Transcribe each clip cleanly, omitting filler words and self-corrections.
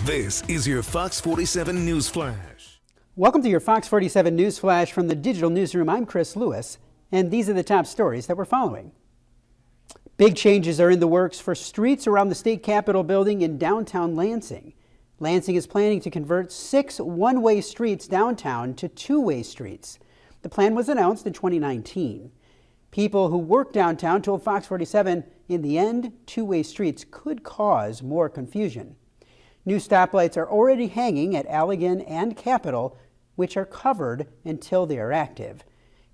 This is your Fox 47 News Flash. Welcome to your Fox 47 News Flash from the Digital Newsroom. I'm Chris Lewis, and these are the top stories that we're following. Big changes are in the works for streets around the state capitol building in downtown Lansing. Lansing is planning to convert 6 one-way streets downtown to two-way streets. The plan was announced in 2019. People who work downtown told Fox 47, in the end, two-way streets could cause more confusion. New stoplights are already hanging at Allegan and Capitol, which are covered until they are active.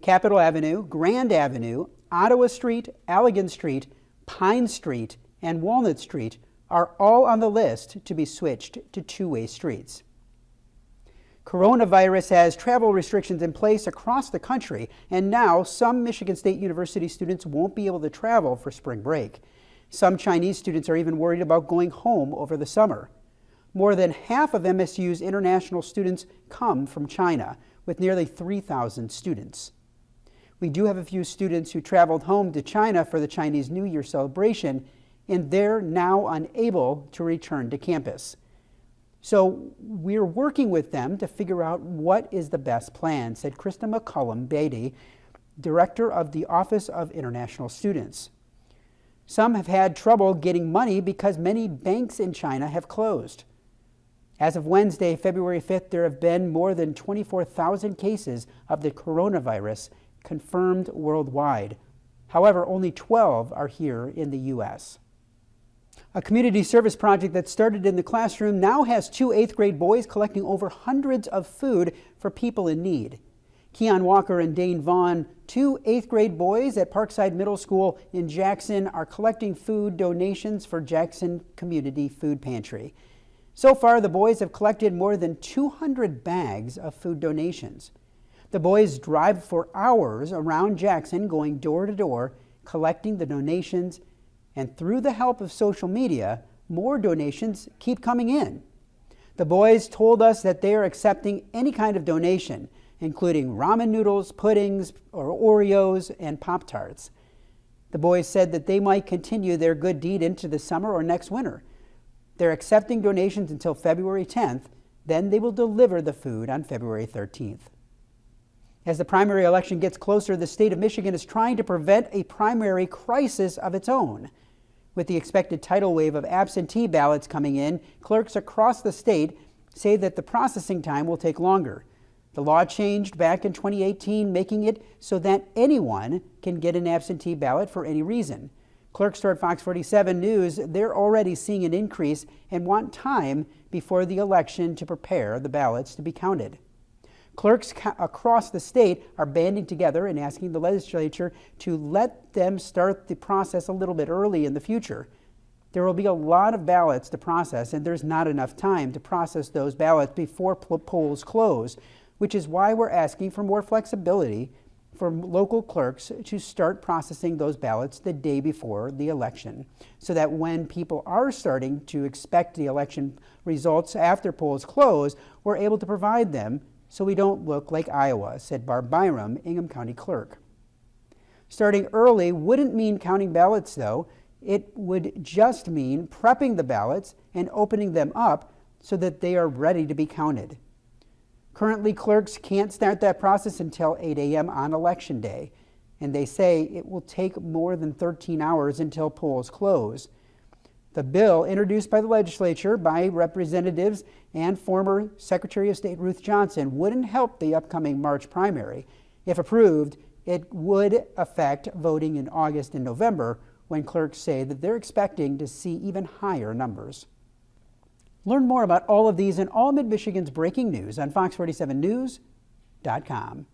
Capitol Avenue, Grand Avenue, Ottawa Street, Allegan Street, Pine Street, and Walnut Street are all on the list to be switched to two-way streets. Coronavirus has travel restrictions in place across the country, and now some Michigan State University students won't be able to travel for spring break. Some Chinese students are even worried about going home over the summer. More than half of MSU's international students come from China, with nearly 3,000 students. We do have a few students who traveled home to China for the Chinese New Year celebration, and they're now unable to return to campus. So we're working with them to figure out what is the best plan, said Krista McCullum-Beatty, director of the Office of International Students. Some have had trouble getting money because many banks in China have closed. As of Wednesday, February 5th, there have been more than 24,000 cases of the coronavirus confirmed worldwide. However, only 12 are here in the U.S. A community service project that started in the classroom now has 2 8th grade boys collecting over hundreds of food for people in need. Keon Walker and Dane Vaughn, 2 8th grade boys at Parkside Middle School in Jackson, are collecting food donations for Jackson Community Food Pantry. So far, the boys have collected more than 200 bags of food donations. The boys drive for hours around Jackson, going door to door, collecting the donations, and through the help of social media, more donations keep coming in. The boys told us that they are accepting any kind of donation, including ramen noodles, puddings, or Oreos, and Pop-Tarts. The boys said that they might continue their good deed into the summer or next winter. They're accepting donations until February 10th, then they will deliver the food on February 13th. As the primary election gets closer, the state of Michigan is trying to prevent a primary crisis of its own. With the expected tidal wave of absentee ballots coming in, clerks across the state say that the processing time will take longer. The law changed back in 2018, making it so that anyone can get an absentee ballot for any reason. Clerks told Fox 47 News they're already seeing an increase and want time before the election to prepare the ballots to be counted. Clerks across the state are banding together and asking the legislature to let them start the process a little bit early in the future. There will be a lot of ballots to process, and there's not enough time to process those ballots before polls close, which is why we're asking for more flexibility for local clerks to start processing those ballots the day before the election, so that when people are starting to expect the election results after polls close, we're able to provide them so we don't look like Iowa, said Barb Byram, Ingham County Clerk. Starting early wouldn't mean counting ballots, though. It would just mean prepping the ballots and opening them up so that they are ready to be counted. Currently, clerks can't start that process until 8 a.m. on Election Day, and they say it will take more than 13 hours until polls close. The bill, introduced by the legislature by representatives and former Secretary of State Ruth Johnson, wouldn't help the upcoming March primary. If approved, it would affect voting in August and November, when clerks say that they're expecting to see even higher numbers. Learn more about all of these and all Mid-Michigan's breaking news on fox47news.com.